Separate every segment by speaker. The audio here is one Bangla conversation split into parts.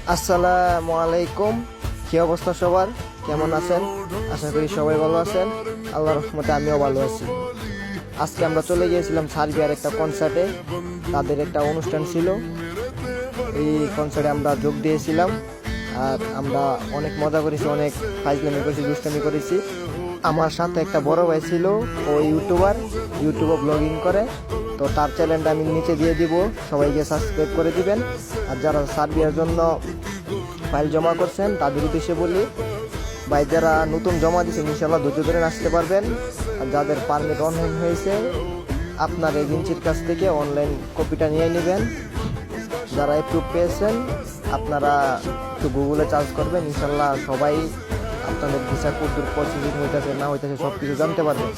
Speaker 1: আসসালামু আলাইকুম। কি অবস্থা সবার, কেমন আছেন? আশা করি সবাই ভালো আছেন। আল্লাহর রহমতে আমিও ভালো আছি। আজকে আমরা চলে গিয়েছিলাম সার্বিয়ার একটা কনসার্টে। তাদের একটা অনুষ্ঠান ছিল, এই কনসার্টে আমরা যোগ দিয়েছিলাম। আর আমরা অনেক মজা করেছি, অনেক ফাইজলামি করেছি, দুষ্টামি করেছি। আমার সাথে একটা বড় ভাই ছিল, ও ইউটিউবে ব্লগিং করে। তো তার চ্যানেলটা আমি নিচে দিয়ে দিব, সবাইকে সাবস্ক্রাইব করে দিবেন। আর যারা সার্বিয়ার জন্য ফাইল জমা করছেন তাদের উদ্দেশ্যে বলি, ভাই যারা নতুন জমা দিয়েছেন ইনশাল্লাহ ধৈর্য ধরে আসতে পারবেন। আর যাদের পারমিট অনলাইন হয়েছে আপনার এজেন্সির কাছ থেকে অনলাইন কপিটা নিয়ে নেবেন। যারা অ্যাপ্রুভ পেয়েছেন আপনারা একটু গুগলে সার্চ করবেন, ইনশাল্লাহ সবাই আপনাদের ভিসা কতদূর প্রসেসিং হইতেছে না হইতেছে সব কিছু জানতে পারবেন।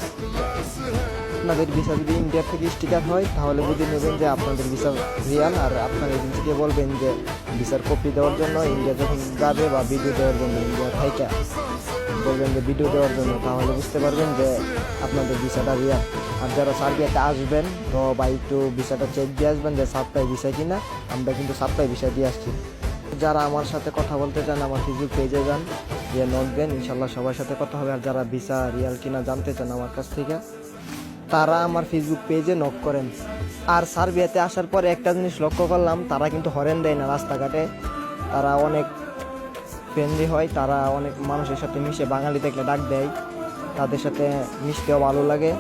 Speaker 1: আপনাদের ভিসা যদি ইন্ডিয়া থেকে স্টিকার হয় তাহলে বুঝে নেবেন যে আপনাদের ভিসা রিয়াল। আর আপনার এজেন্সিকে বলবেন যে ভিসার কপি দেওয়ার জন্য, ইন্ডিয়া যখন যাবে বা ভিডিও দেওয়ার জন্য, ইন্ডিয়া থেকে বলবেন যে ভিডিও দেওয়ার জন্য, তাহলে বুঝতে পারবেন যে আপনাদের ভিসাটা রিয়াল। আর যারা সার্বিয়াতে আসবেন তো বা একটু ভিসাটা চেক দিয়ে আসবেন যে সাপ্লাই ভিসা কিনা। আমরা কিন্তু সাপ্লাই ভিসা দিয়ে আসছি। যারা আমার সাথে কথা বলতে চান আমার ফেসবুক পেজে যান, দিয়ে নোট দেন, ইনশাল্লাহ সবার সাথে কথা হবে। আর যারা ভিসা রিয়াল কিনা জানতে চান আমার কাছ থেকে, তারা আমার ফেসবুক পেজে নক করেন। আর সার্বিয়াতে আসার পরে একটা জিনিস লক্ষ্য করলাম, তারা কিন্তু হরেন দেয় না রাস্তাঘাটে। তারা অনেক ফ্রেন্ডলি হয়, তারা অনেক মানুষের সাথে মিশে, বাঙালি দেখলে ডাক দেয়, তাদের সাথে মিশতেও ভালো লাগে।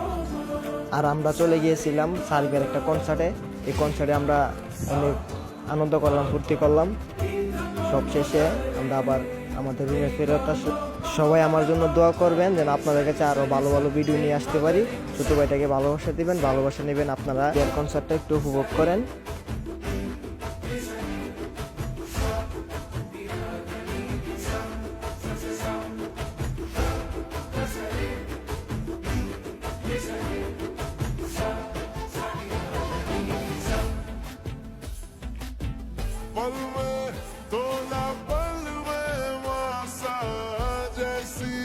Speaker 1: আর আমরা চলে গিয়েছিলাম সার্বিয়ার একটা কনসার্টে। এই কনসার্টে আমরা অনেক আনন্দ করলাম, ফুর্তি করলাম। সব শেষে আমরা আবার আমাদের রুমে ফেরত আসি। সবাই আমার জন্য দোয়া করবেন যেন আপনাদের কাছে আরও ভালো ভালো ভিডিও নিয়ে আসতে পারি। ছোটো ভাইটাকে ভালোবাসা দিবেন, ভালোবাসা নেবেন, আপনারা কনসার্টটা একটু উপভোগ করেন।
Speaker 2: पल में तोला पल में वासा जैसी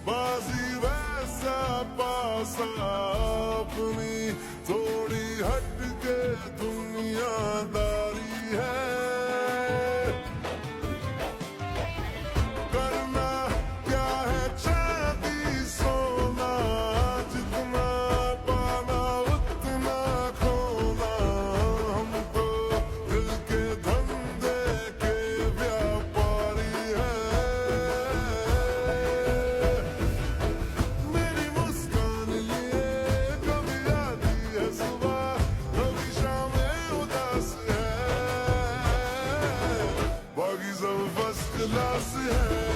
Speaker 2: बाजी वैसा पासा अपनी थोड़ी हट के दुनियादारी है करना क्या है चांदी सोना जितना पाना उतना खोना हम तो दिल के धंधे के व्यापारी हैं मेरी मुस्कान लिए कभी आती है सुबह कभी शामें उदास है बाकी सब फर्स्ट क्लास है